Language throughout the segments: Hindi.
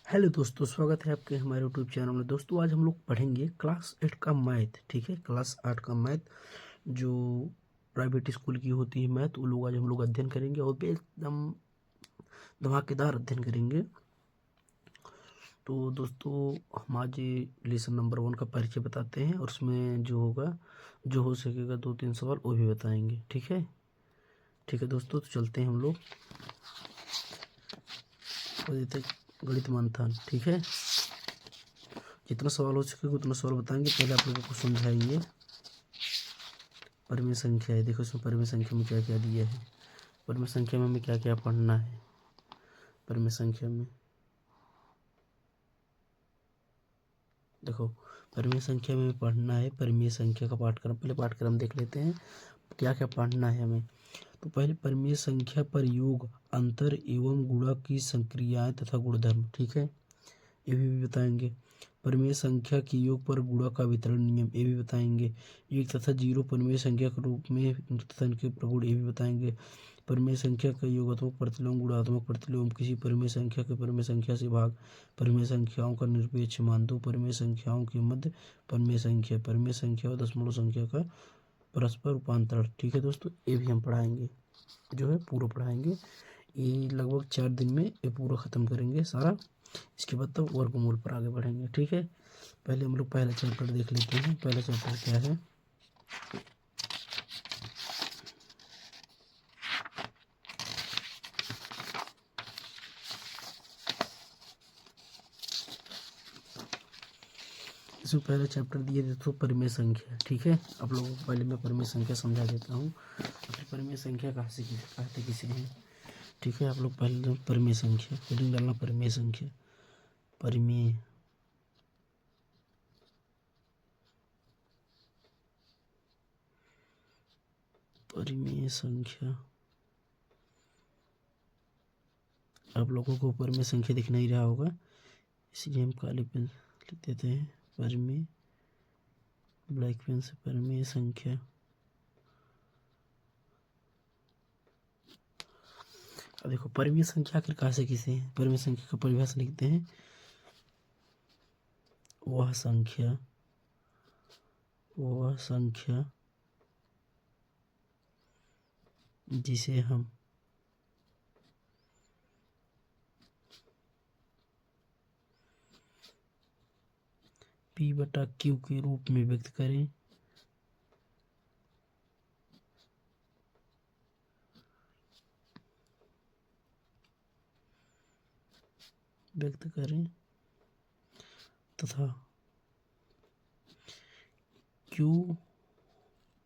हेलो दोस्तों, स्वागत है आपके हमारे यूट्यूब चैनल में। दोस्तों आज हम लोग पढ़ेंगे क्लास 8 का मैथ। ठीक है, क्लास 8 का मैथ जो प्राइवेट स्कूल की होती है मैथ, वो लोग आज हम लोग अध्ययन करेंगे और एकदम धमाकेदार अध्ययन करेंगे। तो दोस्तों हम आज लेसन नंबर 1 का परिचय बताते हैं और उसमें जो होगा, जो हो सकेगा 2-3 सवाल वो भी बताएंगे। ठीक है दोस्तों, तो चलते हैं हम लोग गणित मंथन। ठीक है, जितना सवाल हो सके उतना सवाल बताएंगे। पहले आप लोगों को समझाएंगे परिमेय संख्या है। देखो इसमें परिमेय संख्या में क्या क्या दिया है, परिमेय संख्या में हमें क्या क्या पढ़ना है। परिमेय संख्या में देखो, परिमेय संख्या में पढ़ना है परिमेय संख्या का पाठक्रम। पहले पाठक्रम देख लेते हैं क्या क्या पढ़ना है हमें। तो पहले परिमेय संख्या पर योग, अंतर एवं गुणा की संक्रियाएं तथा गुणधर्म। ठीक है, ये भी बताएंगे। परिमेय संख्या के योग पर गुणा का वितरण नियम, ये भी बताएंगे। 1 तथा 0 परिमेय संख्या के रूप में तथा इनके प्रगुण, ये भी बताएंगे। परिमेय संख्या का योगात्मक प्रतिलोम, गुणात्मक प्रतिलोम, किसी परिमेय संख्या के परिमेय संख्या से भाग, परिमेय संख्याओं का निरपेक्ष मान, दो परिमेय संख्याओं के मध्य परिमेय संख्या और दशमलव संख्या का परस्पर रूपांतरण। ठीक है दोस्तों, ये भी हम पढ़ाएंगे, जो है पूरा पढ़ाएंगे। ये लगभग 4 दिन में ये पूरा ख़त्म करेंगे सारा। इसके बाद तब वर्गमूल पर आगे बढ़ेंगे। ठीक है, पहले हम लोग पहला चैप्टर देख लेते हैं। पहला चैप्टर क्या है? इसमें पहला चैप्टर दिए थे तो परिमेय संख्या। ठीक है, आप लोगों को पहले मैं परिमेय संख्या समझा देता हूँ। परिमेय संख्या कहाँ से कहते किसे हैं। ठीक है, आप लोग पहले परिमेय संख्या हेडिंग डालना, परिमेय संख्या। परिमेय परिमेय संख्या, आप लोगों को परिमेय संख्या दिख नहीं रहा होगा, इसलिए हम काली पेन लिख देते हैं। परिमेय, ब्लैक पेन से परिमेय संख्या। अब देखो परिमेय संख्या आखिर कहाँ से किसे हैं। परिमेय संख्या का परिभाषा लिखते हैं, वह संख्या जिसे हम P/Q के रूप में व्यक्त करें। तथा Q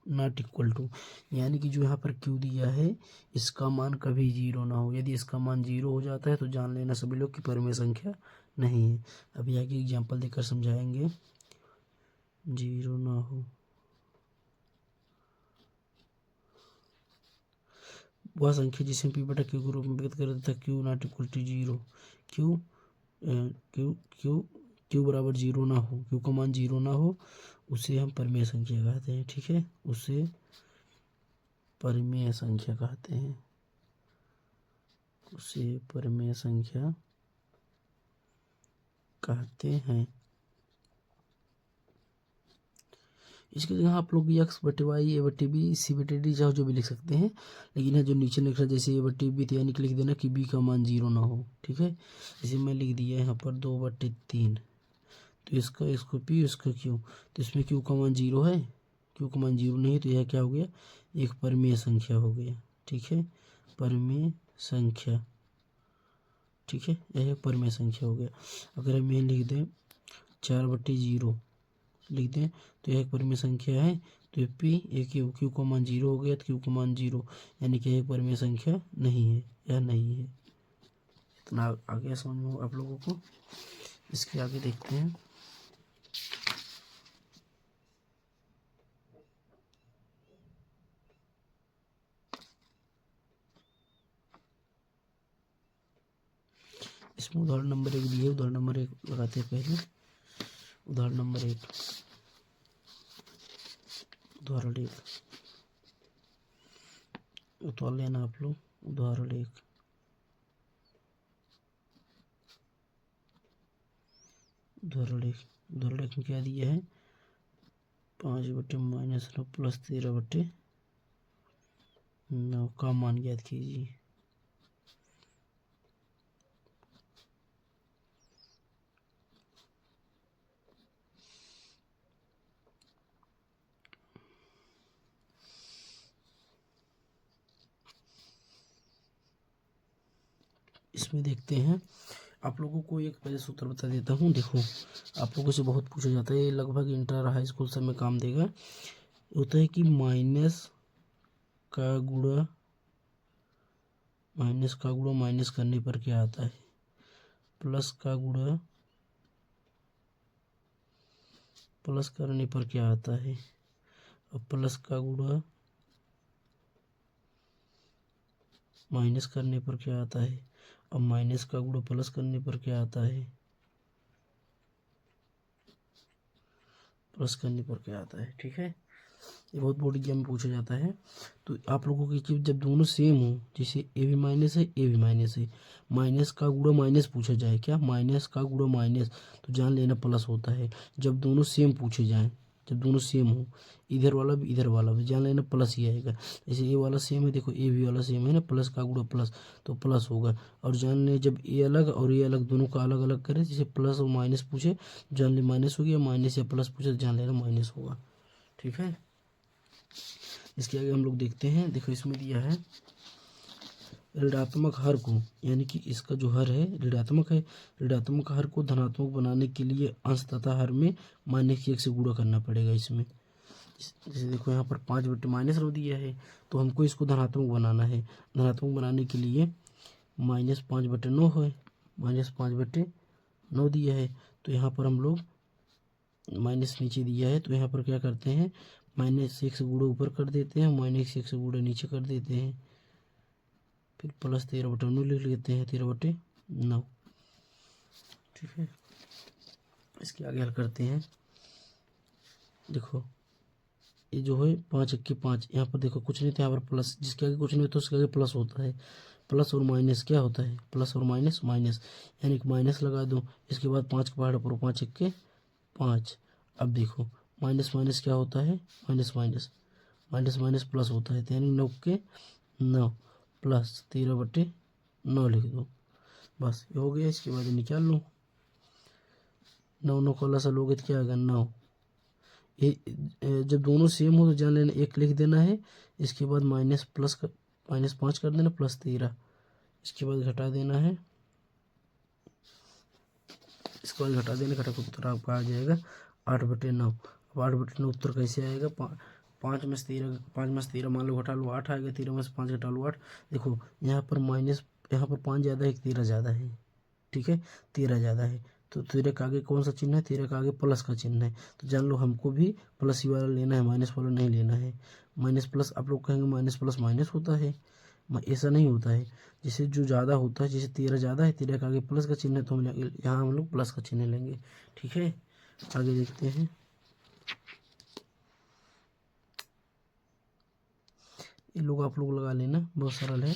नॉट इक्वल टू, यानी कि जो यहाँ पर Q दिया है इसका मान कभी 0 ना हो। यदि इसका मान 0 हो जाता है तो जान लेना सभी लोग कि परिमेय संख्या नहीं है। अभी आगे एग्जाम्पल देकर समझाएंगे। 0 ना हो वह संख्या जिसे P/Q के रूप में व्यक्त करें तथा Q not equal to 0, Q बराबर 0 ना हो, Q का मान 0 ना हो, उसे हम परिमेय संख्या कहते हैं। ठीक है, उसे परिमेय संख्या कहते हैं, उसे परिमेय संख्या कहते हैं। इसकी जगह आप लोग x/y, a/b, c/d चाहो जो भी लिख सकते हैं, लेकिन है जो नीचे लिख रहा है जैसे a/b तो यानी कि लिख देना कि b का मान 0 ना हो। ठीक है, जैसे मैं लिख दिया यहाँ पर 2/3, तो इसको p, इसका q, तो इसमें q का मान 0 है, q का मान 0 नहीं, तो यह क्या हो गया, एक परिमेय संख्या हो गया। ठीक है, परिमेय संख्या। ठीक है, यह परिमेय संख्या हो गया। अगर हम ये लिख दें 4/0 लिख दें तो यह एक परिमेय संख्या है। तो ये p, एक क्यू का मान 0 हो गया, तो क्यू का मान 0, यानी कि एक परिमेय संख्या नहीं है, यह नहीं है। इतना आगे समझ में आप लोगों को। इसके आगे देखते हैं। इसमें उदाहरण नंबर 1 दिए, उदाहरण नंबर 1 लगाते हैं पहले। उदाहरण नंबर 1, उदाहरण 1 उतार लेना आप लोग। उदाहरण 1, उदाहरण एक में क्या दिया है, 5/-9 प्लस 13/9 का मान ज्ञात कीजिए। इसमें देखते हैं, आप लोगों को एक पहले सूत्र बता देता हूँ। देखो, आप लोगों से बहुत पूछा जाता है, ये लगभग इंटर हाई स्कूल सब में काम देगा। होता है कि माइनस का गुणा माइनस करने पर क्या आता है, प्लस का गुणा प्लस करने पर क्या आता है, और प्लस का गुणा माइनस करने पर क्या आता है, और माइनस का गुणा प्लस करने पर क्या आता है, प्लस करने पर क्या आता है। ठीक है, ये बहुत बोर्ड एग्जाम में पूछा जाता है। तो आप लोगों की चीज जब दोनों सेम हो, जैसे ए भी माइनस है, ए भी माइनस है, माइनस का गुणा माइनस पूछा जाए, क्या माइनस का गुणा माइनस, तो जान लेना प्लस होता है। जब दोनों सेम पूछे जाएं, जब दोनों सेम हो, इधर वाला भी इधर वाला भी, जान लेना प्लस ही आएगा। जैसे ए वाला सेम है, देखो ए भी वाला सेम है ना, प्लस का गुणा प्लस, तो प्लस होगा। और जान ले जब ए अलग और ए अलग, दोनों का अलग अलग करें, जैसे प्लस और माइनस पूछे, जान ले माइनस हो गया, माइनस या प्लस पूछे तो जान लेना माइनस होगा। ठीक है, इसके आगे हम लोग देखते हैं। देखो, इसमें दिया है ऋणात्मक हर को, यानी कि इसका जो हर है ऋणात्मक है, ऋणात्मक हर को धनात्मक बनाने के लिए अंश तथा हर में -1 से गुणा करना पड़ेगा। इसमें जैसे देखो, यहाँ पर 5/-9 दिया है, तो हमको इसको धनात्मक बनाना है। धनात्मक बनाने के लिए -5/9 है, -5/9 दिया है, तो यहाँ पर हम लोग माइनस नीचे दिया है, तो यहाँ पर क्या करते हैं, -1 से गुणा ऊपर कर देते हैं, -1 से गुणा नीचे कर देते हैं, फिर प्लस 13/9 लिख लेते हैं, 13/9। ठीक है, इसके आगे हल करते हैं। देखो, ये जो है 5×1=5, यहाँ पर देखो कुछ नहीं था, यहाँ पर प्लस, जिसके आगे कुछ नहीं होता उसके आगे प्लस होता है। प्लस और माइनस क्या होता है, प्लस और माइनस माइनस, यानी कि माइनस लगा दो, इसके बाद 5 का पहाड़ पर 5×1=5। अब देखो, माइनस माइनस क्या होता है, minus minus, minus minus plus होता है, तो यानी 9×9 प्लस 13/9 लिख दो, बस ये हो गया। इसके बाद निकाल लो, 9 का लसा लोगे तो क्या आएगा, 9। ये जब दोनों सेम हो तो जान लेना 1 लिख देना है, इसके बाद -5 कर देना, प्लस 13, इसके बाद घटा देना है, इसके बाद घटा देना, घटा कर उत्तर आपका आ जाएगा 8/9। अब 8/9 उत्तर कैसे आएगा, 5 में से 13 मान लो, घटा लो 8 आएगा, 13 में से 5 घटा लो 8। देखो, यहाँ पर 5 ज़्यादा है, 13 ज़्यादा है। ठीक है, 13 ज़्यादा है, तो 13 का आगे कौन सा चिन्ह है, 13 का आगे प्लस का चिन्ह है, तो जान लो हमको भी प्लस ही वाला लेना है, माइनस वाला नहीं लेना है। माइनस प्लस, आप लोग कहेंगे माइनस प्लस माइनस होता है, ऐसा नहीं होता है। जैसे जो ज़्यादा होता है, जैसे 13 ज़्यादा है, 13 का आगे प्लस का चिन्ह है, तो यहाँ हम लोग प्लस का चिन्ह लेंगे। ठीक है, आगे देखते हैं। ये लोग आप लोग लगा लेना, बहुत सरल है।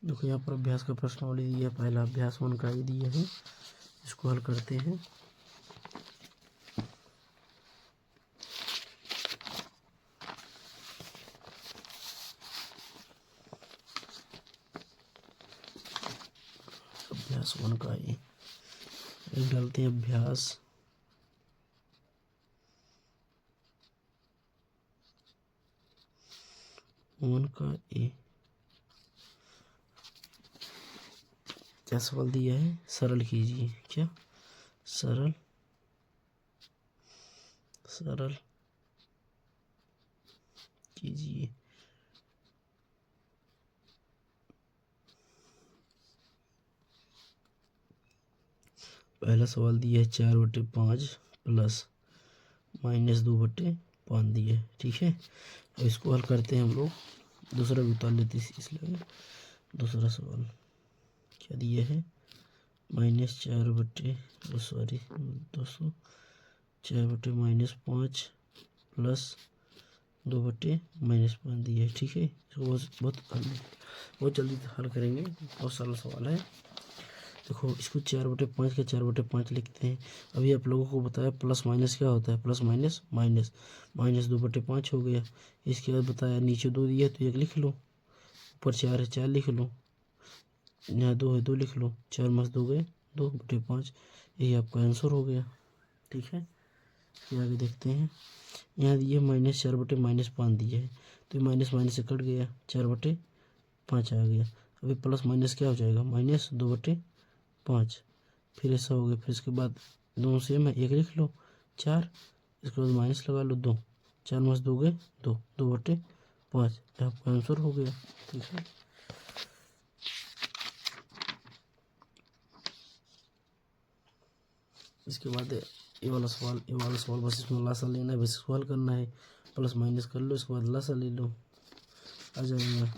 देखो, यहाँ पर अभ्यास का प्रश्नावली दिया है, पहला अभ्यास 1 का ही दिया है, इसको हल करते हैं। अभ्यास 1 का ही डालते हैं, अभ्यास 1 का ए। क्या सवाल दिया है, सरल कीजिए, क्या सरल कीजिए। पहला सवाल दिया है 4/5 प्लस -2/5 दिया है। ठीक है, अब इसको हल करते हैं हम लोग, दूसरा भी उतार लेते हैं, इसलिए दूसरा सवाल क्या दिया है, -4/-5 प्लस 2/-5 दिया है। ठीक है, इसको बहुत जल्दी हल करेंगे, बहुत सारा सवाल है। देखो इसको 4/5 का 4/5 लिखते हैं। अभी आप लोगों को बताया प्लस माइनस क्या होता है, प्लस माइनस माइनस, -2/5 हो गया। इसके बाद बताया नीचे 2 दिया तो 1 लिख लो, ऊपर 4 है 4 लिख लो, यहाँ 2 है 2 लिख लो, 4 मास 2 गए 2/5, यही आपका आंसर हो गया। ठीक है, फिर आगे देखते हैं। यहाँ दिए -4/-5 दिया है, तो माइनस माइनस से कट गया, 4/5 आ गया। अभी प्लस माइनस क्या हो जाएगा, -2/5। फिर ऐसा हो गया, फिर इसके बाद दोनों सेम है, 1 लिख लो 4, इसके बाद माइनस लगा लो 2, 4 मास 2 गए 2, 2/5, आपका आंसर हो गया। ठीक है, इसके बाद ये वाला सवाल बस इसमें लासा लेना है, बस इसको हल करना है, प्लस माइनस कर लो, इसके बाद लासा ले लो, आ जाएगा।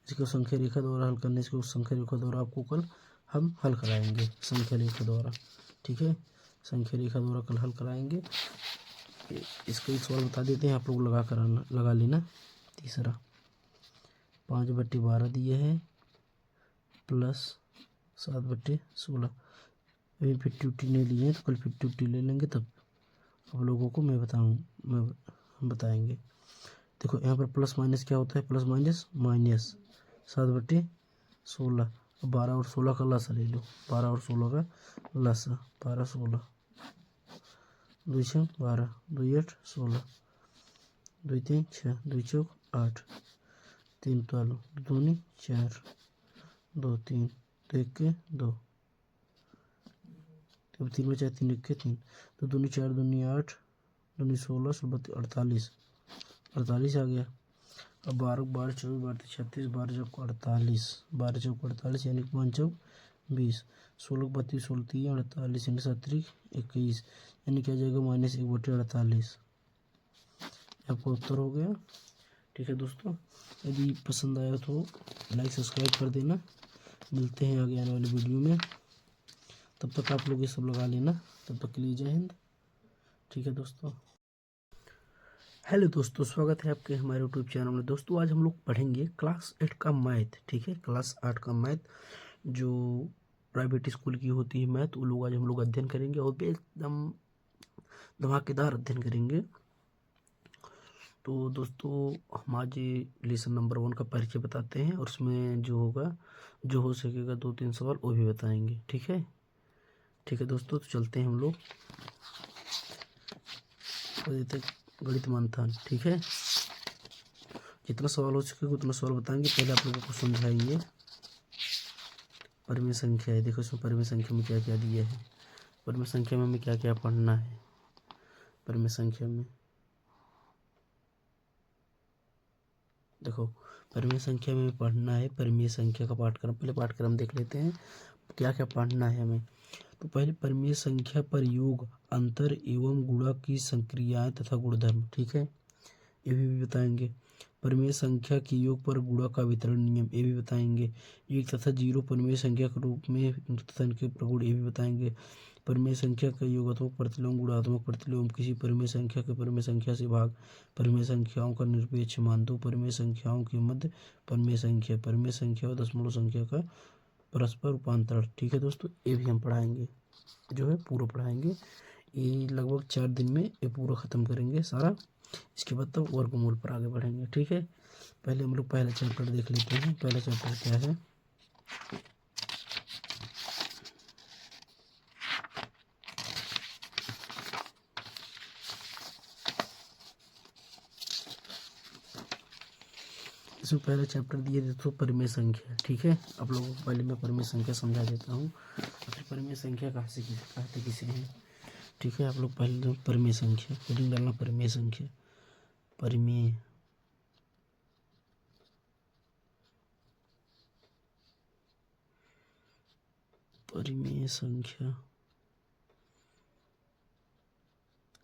इसको संख्या रेखा द्वारा हल करने, इसको संख्या रेखा द्वारा आपको कल हम हल कराएंगे, संख्या रेखा द्वारा। ठीक है, संख्या रेखा द्वारा कल हल कराएंगे। इसको एक सवाल बता देते हैं, आप लोग लगा लेना। तीसरा 5/12 दिए है प्लस 7/16। अभी 50 नहीं लिए तो कल 50 ले लेंगे, तब आप लोगों को मैं बताएंगे। देखो यहाँ पर प्लस माइनस क्या होता है, प्लस माइनस माइनस, 7/16। 12 और 16 का लसा ले लो, 12 और 16 का लसा, 12 16, 2 6 12, 2 8 16, 2 3 6, 2 4 8, 3 12, 2 2 4, 2 3, 2 1 2, अब 3 बचा 3 1 3, तो 2 4 2 8, 2 16 16 48, 48 आ गया। अब 12 12 24 12 36, 12 चौक 48, 12 चौक 48 यानी 5 चौक 20, 16 32 16 3 48 यानी 7 21, यानी क्या जाएगा -1/48, आपका उत्तर हो गया। ठीक है दोस्तों, यदि पसंद आया तो लाइक सब्सक्राइब कर देना। मिलते हैं आगे आने वाली वीडियो में, तब तक आप लोग ये सब लगा लेना। तब तक के लिए जय हिंद। ठीक है दोस्तों, हेलो दोस्तों, स्वागत है आपके हमारे यूट्यूब चैनल में। दोस्तों आज हम लोग पढ़ेंगे क्लास 8 का मैथ। ठीक है, क्लास 8 का मैथ, जो प्राइवेट स्कूल की होती है मैथ, वो लोग आज हम लोग अध्ययन करेंगे और एकदम धमाकेदार अध्ययन करेंगे। तो दोस्तों हम आज लेसन नंबर 1 का परिचय बताते हैं, और उसमें जो होगा, जो हो सकेगा 2-3 सवाल वो भी बताएंगे। ठीक है, ठीक है दोस्तों, तो चलते हैं हम लोग गणित मंथन। ठीक है, जितना सवाल हो सकेगा उतना सवाल बताएंगे। पहले आप लोगों को समझाएंगे परिमेय संख्या है। देखो इसमें परिमेय संख्या में क्या क्या दिया है, परिमेय संख्या में हमें क्या क्या पढ़ना है। परिमेय संख्या में देखो, परिमेय संख्या में पढ़ना है, परिमेय संख्या का पाठ्यक्रम, पहले पाठ्यक्रम देख लेते हैं क्या क्या पढ़ना है हमें। तो पहले परिमेय संख्या पर योग, अंतर एवं गुणा की संक्रियाएं तथा गुणधर्म। ठीक है, ये भी बताएंगे। परिमेय संख्या की योग पर गुणा का वितरण नियम, ये भी बताएंगे। 1 तथा 0 परिमेय संख्या के रूप में तथा इनके प्रगुण, ये भी बताएंगे। परिमेय संख्या का योगात्मक प्रतिलोम, गुणात्मक प्रतिलोम, किसी परिमेय संख्या के परिमेय संख्या से भाग, परिमेय संख्याओं का निरपेक्ष मान, दो परिमेय संख्याओं के मध्य परिमेय संख्या और दशमलव संख्या का परस्पर रूपांतरण। ठीक है दोस्तों, ये भी हम पढ़ाएंगे, जो है पूरा पढ़ाएंगे। ये लगभग 4 दिन में ये पूरा ख़त्म करेंगे सारा। इसके बाद तब वर्गमूल पर आगे बढ़ेंगे। ठीक है, पहले हम लोग पहला चैप्टर देख लेते हैं। पहला चैप्टर क्या है, इसमें पहला चैप्टर दिए थे तो परिमेय संख्या। ठीक है, आप लोगों को पहले मैं परिमेय संख्या समझा देता हूँ, फिर परिमेय संख्या कहते किसे हैं। ठीक है, आप लोग पहले परिमेय संख्या हेडिंग डालना, परिमेय संख्या, परिमेय परिमेय संख्या।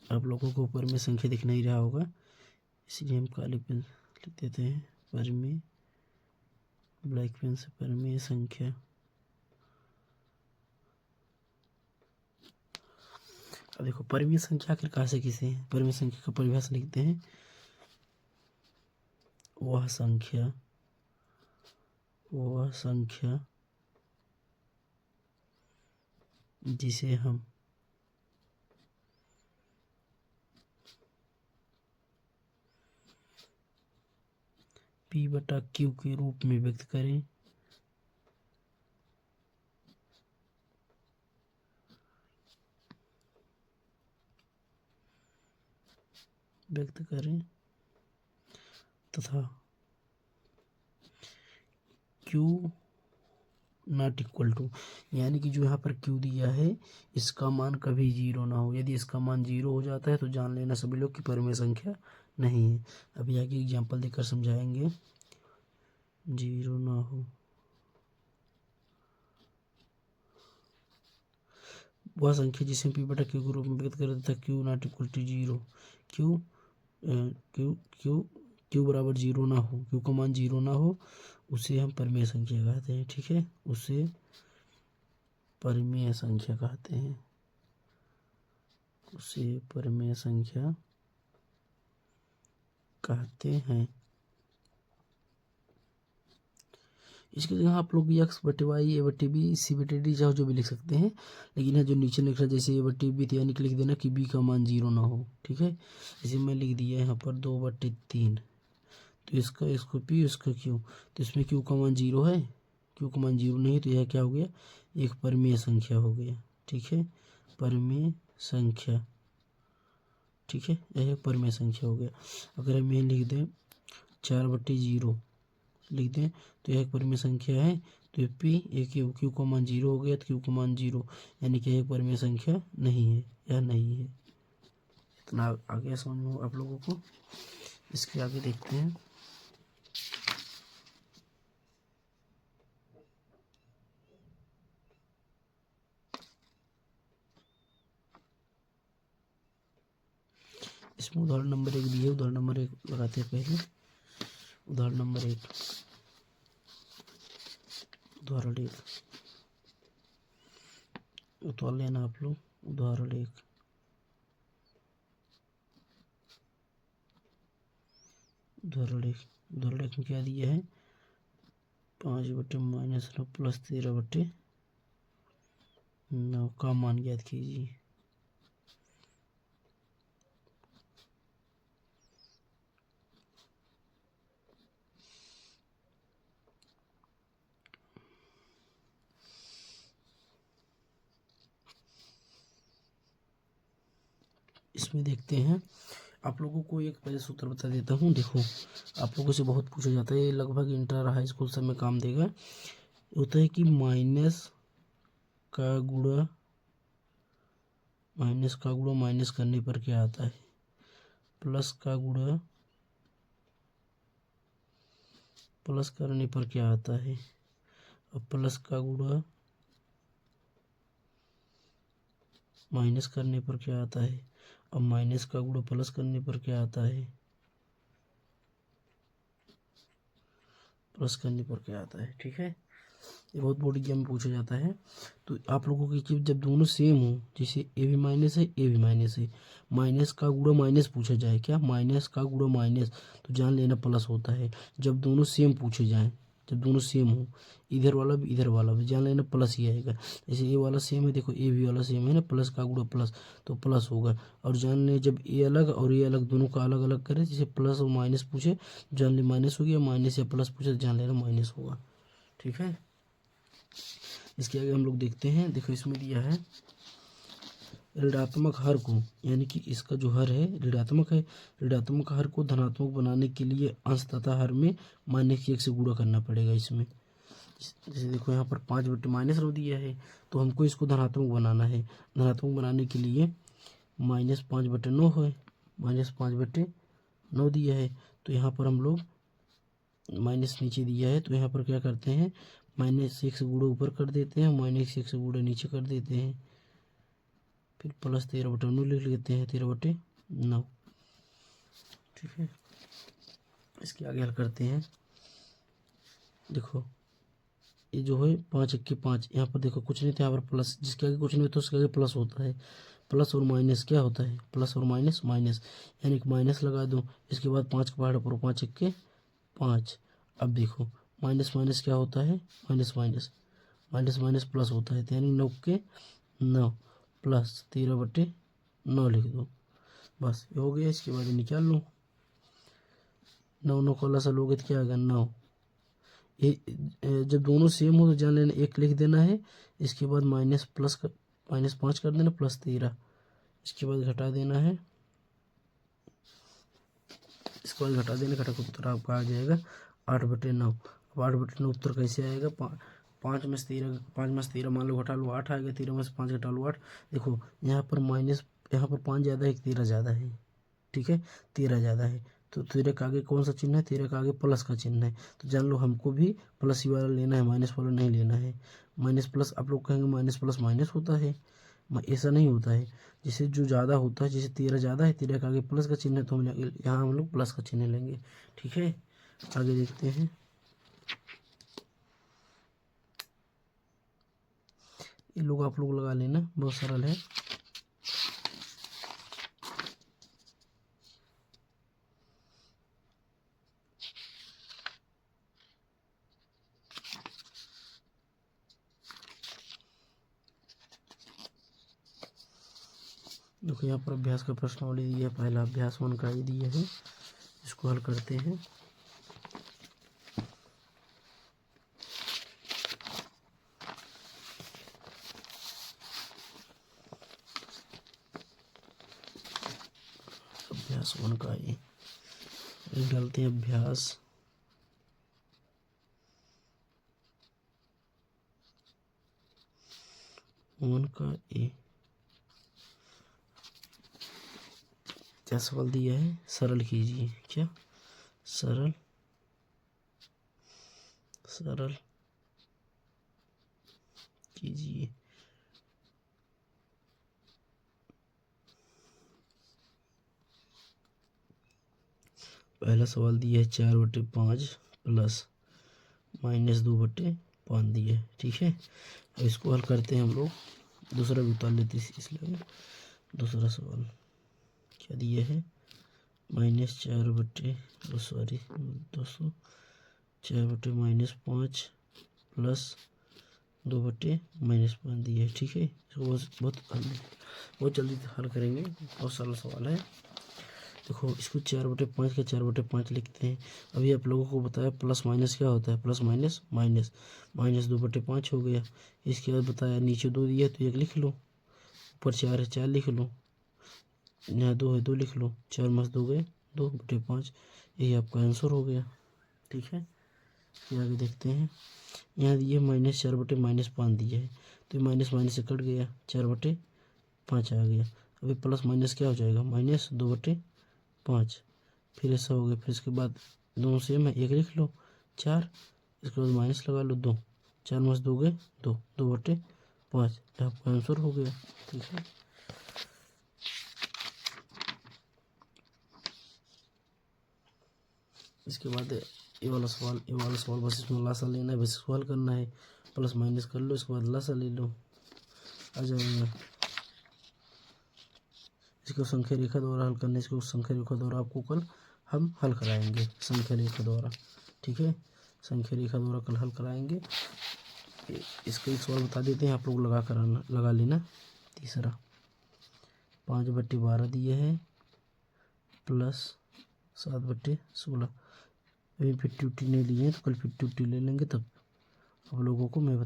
आप लोगों को परिमेय संख्या दिख नहीं रहा होगा, इसलिए हम काले पेन लिख देते हैं, परिमेय, ब्लैक पेन से परिमेय संख्या। अब देखो परिमेय संख्या आखिर कहाँ से किसे हैं। परिमेय संख्या का परिभाषा लिखते हैं, वह संख्या जिसे हम P बटा Q के रूप में व्यक्त करें, तथा Q नॉट इक्वल टू, यानी कि जो यहाँ पर Q दिया है इसका मान कभी जीरो ना हो। यदि इसका मान जीरो हो जाता है तो जान लेना सभी लोग कि परिमेय संख्या नहीं है। अभी आगे एग्जाम्पल देकर समझाएंगे। जीरो ना हो वह संख्या जिसे P बटा Q के रूप में व्यक्त करें तथा Q not equal to zero, Q बराबर जीरो ना हो, Q का मान जीरो ना हो, उसे हम परिमेय संख्या कहते हैं। ठीक है, उसे परिमेय संख्या कहते हैं, इसके जगह आप लोग एक्स बटे वाई, ए बटे बी, सी बटे डी चाहो जो भी लिख सकते हैं, लेकिन यहाँ जो नीचे लिख रहा है जैसे ए बटे बी, तो यानी कि लिख देना कि बी का मान जीरो ना हो। ठीक है, जैसे मैं लिख दिया यहाँ पर 2/3, तो इसको पी, इसका क्यू, तो इसमें क्यू का मान जीरो है, क्यू का मान जीरो नहीं, तो यह क्या हो गया, एक परिमेय संख्या हो गया। ठीक है, परिमेय संख्या, ठीक है, यह परिमेय संख्या हो गया। अगर हम ये लिख दें 4/0 लिख दें तो यह एक परिमेय संख्या है, तो पी एक क्यू का मान जीरो हो गया, तो क्यू का मान जीरो, यानी कि यह परिमेय संख्या नहीं है, यह नहीं है। इतना आगे समझ में आप लोगों को। इसके आगे देखते हैं, इसमें उदाहरण नंबर 1 दिए, उदाहरण नंबर 1 लगाते हैं पहले। उदाहरण नंबर 1, उदाहरण 1 उतार लेना आप लोग। उदाहरण 1, उदाहरण 1 में क्या दिया है, 5/-9 प्लस 13/9 का मान ज्ञात कीजिए। इसमें देखते हैं, आप लोगों को एक पहले सूत्र बता देता हूँ। देखो, आप लोगों से बहुत पूछा जाता है, ये लगभग इंटर हाई स्कूल सब में काम देगा। होता है कि माइनस का गुणा माइनस करने पर क्या आता है, प्लस का गुणा प्लस करने पर क्या आता है, और प्लस का गुणा माइनस करने पर क्या आता है, और माइनस का गुणा प्लस करने पर क्या आता है, प्लस करने पर क्या आता है। ठीक है, ये बहुत बोर्ड एग्जाम में पूछा जाता है। तो आप लोगों की चीज जब दोनों सेम हो, जैसे ए भी माइनस है, ए भी माइनस है, माइनस का गुणा माइनस पूछा जाए, क्या माइनस का गुणा माइनस, तो जान लेना प्लस होता है। जब दोनों सेम पूछे जाएं, जब दोनों सेम हो, इधर वाला भी इधर वाला भी, जान लेना प्लस ही आएगा। जैसे ए वाला सेम है, देखो ए भी वाला सेम है ना, प्लस का गुणा प्लस, तो प्लस होगा। और जान ले जब ए अलग और ए अलग दोनों का अलग अलग करें, जैसे प्लस और माइनस पूछे, जान ले माइनस हो गया, माइनस या प्लस पूछे तो जान लेना माइनस होगा। ठीक है, इसके आगे हम लोग देखते हैं। देखो, इसमें दिया है ऋणात्मक हर को, यानी कि इसका जो हर है ऋणात्मक है, ऋणात्मक हर को धनात्मक बनाने के लिए अंश तथा हर में -1 से गुणा करना पड़ेगा। इसमें जैसे देखो यहाँ पर 5/-9 दिया है, तो हमको इसको धनात्मक बनाना है। धनात्मक बनाने के लिए -5/9 है, -5/9 दिया है, तो यहाँ पर हम लोग माइनस नीचे दिया है, तो यहाँ पर क्या करते हैं, -1 से गुणा ऊपर कर देते हैं, -1 से गुणा नीचे कर देते हैं, फिर प्लस 13/9 लिख लेते हैं, 13/9। ठीक है, इसके आगे हल करते हैं। देखो, ये जो है 5 × 5, यहाँ पर देखो कुछ नहीं था, यहाँ पर प्लस, जिसके आगे कुछ नहीं होता उसके आगे प्लस होता है। प्लस और माइनस क्या होता है, प्लस और माइनस माइनस, यानी कि माइनस लगा दो, इसके बाद 5 के पहाड़ पर 5 1 के 5। अब देखो माइनस माइनस क्या होता है, minus minus minus minus plus होता है, तो यानी 9 के 9 प्लस 13/9 लिख दो, बस ये हो गया। इसके बाद निकाल लो, 9 9 का लसा लोगे तो क्या आएगा 9। ये जब दोनों सेम हो तो जान लेना 1 लिख देना है, इसके बाद माइनस प्लस माइनस 5 कर देना प्लस 13, इसके बाद घटा देना है, इसके बाद घटा देना, घटा के उत्तर आपका आ जाएगा 8/9। अब 8/9 उत्तर कैसे आएगा, 5 में से 13, 5 में से 13 मान लो घटा लो 8 आ गया, 13 में से 5 घटा लो 8। देखो यहाँ पर माइनस, यहाँ पर 5 ज़्यादा है 13 ज़्यादा है, ठीक है 13 ज़्यादा है, तो 13 के आगे कौन सा चिन्ह है, 13 के आगे प्लस का चिन्ह है, तो जान लो हमको भी प्लस ही वाला लेना है, माइनस वाला नहीं लेना है। माइनस प्लस आप लोग कहेंगे माइनस प्लस माइनस होता है, ऐसा नहीं होता है। जैसे जो ज़्यादा होता है, जैसे 13 ज़्यादा है, 13 के आगे प्लस का चिन्ह है, तो हम यहाँ हम लोग प्लस का चिन्ह लेंगे, ठीक है। आगे देखते हैं, ये लोग आप लोग लगा लेना, बहुत सरल है। देखो यहाँ पर अभ्यास का प्रश्नावली दिया है, पहला अभ्यास 1 का ही दिया है, इसको हल करते हैं। अभ्यास 1 का ही डालते हैं, अभ्यास 1 का ए। क्या सवाल दिया है, सरल कीजिए, क्या सरल सरल कीजिए। पहला सवाल दिया है 4/5 प्लस -2/5 दिया है, ठीक है। अब इसको हल करते हैं हम लोग, दूसरा भी उतार लेते हैं, इसलिए दूसरा सवाल क्या दिया है, -4/5 प्लस 2/-5 दिया है, ठीक है। इसको बहुत जल्दी हल करेंगे, बहुत सरल सवाल है। देखो इसको 4/5 का 4/5 लिखते हैं। अभी आप लोगों को बताया प्लस माइनस क्या होता है, प्लस माइनस माइनस, -2/5 हो गया। इसके बाद बताया नीचे 2 दिया है तो 1 लिख लो, ऊपर 4 है 4 लिख लो, यहाँ 2 है 2 लिख लो, 4 में से 2 गए 2/5, यही आपका आंसर हो गया, ठीक है। फिर आगे देखते हैं, यहाँ दिए -4/-5 दिया है, तो माइनस माइनस से कट गया, 4/5 आ गया। अभी प्लस माइनस क्या हो जाएगा, -2/5, फिर ऐसा हो गया। फिर इसके बाद दोनों सेम है, 1 लिख लो, 4, इसके बाद माइनस लगा लो 2, 4 में से 2 गए 2, 2/5, आपका आंसर हो गया, ठीक है। इसके बाद ये वाला सवाल बस इसमें लासा लेना है, बस इसको हल करना है, प्लस माइनस कर लो, इसके बाद लासा ले लो, आ जाएगा। इसको संख्या रेखा द्वारा हल करने, इसको संख्या रेखा द्वारा आपको कल हम हल कराएंगे, संख्या रेखा द्वारा, ठीक है। संख्या रेखा द्वारा कल हल कराएंगे। इसका एक सवाल बता देते हैं, आप लोग लगा लेना। तीसरा 5/12 दिए है प्लस 7/16। अभी 50 नहीं लिए हैं, तो कल 50 ले लेंगे, तब आप लोगों को मैं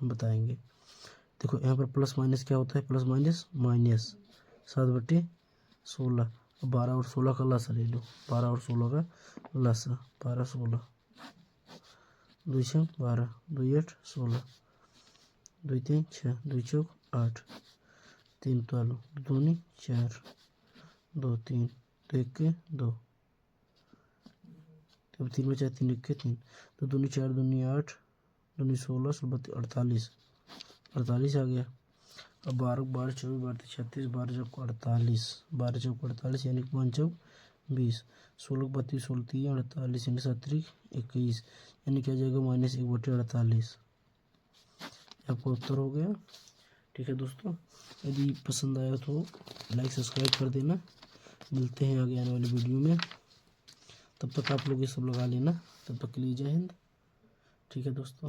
बताएंगे। देखो यहाँ पर प्लस माइनस क्या होता है, प्लस माइनस माइनस, 7/16। 12 और 16 का लसा ले लो, 12 और 16 का लसा, 12 16, 2 6 12, 2 8 16, 2 3 6, 2 4 8, 3 12, 2 2 4, 2 3, 2 1 2, अब 3 में 4 3 1 3, तो 2 4 2 8, 2 16 16 48, 48 आ गया। अब 12 12 24 12 36, 12 चौक 48, 12 चौक 48, यानी 5 चौक 20, 16 32 16 3 48, यानी 7 21, यानी क्या जाएगा -1/48, आपका उत्तर हो गया। ठीक है दोस्तों, यदि पसंद आया तो लाइक सब्सक्राइब कर देना। मिलते हैं आगे आने वाली वीडियो में, तब तक आप लोग ये सब लगा लेना। तब तक के लिए जय हिंद। ठीक है दोस्तों।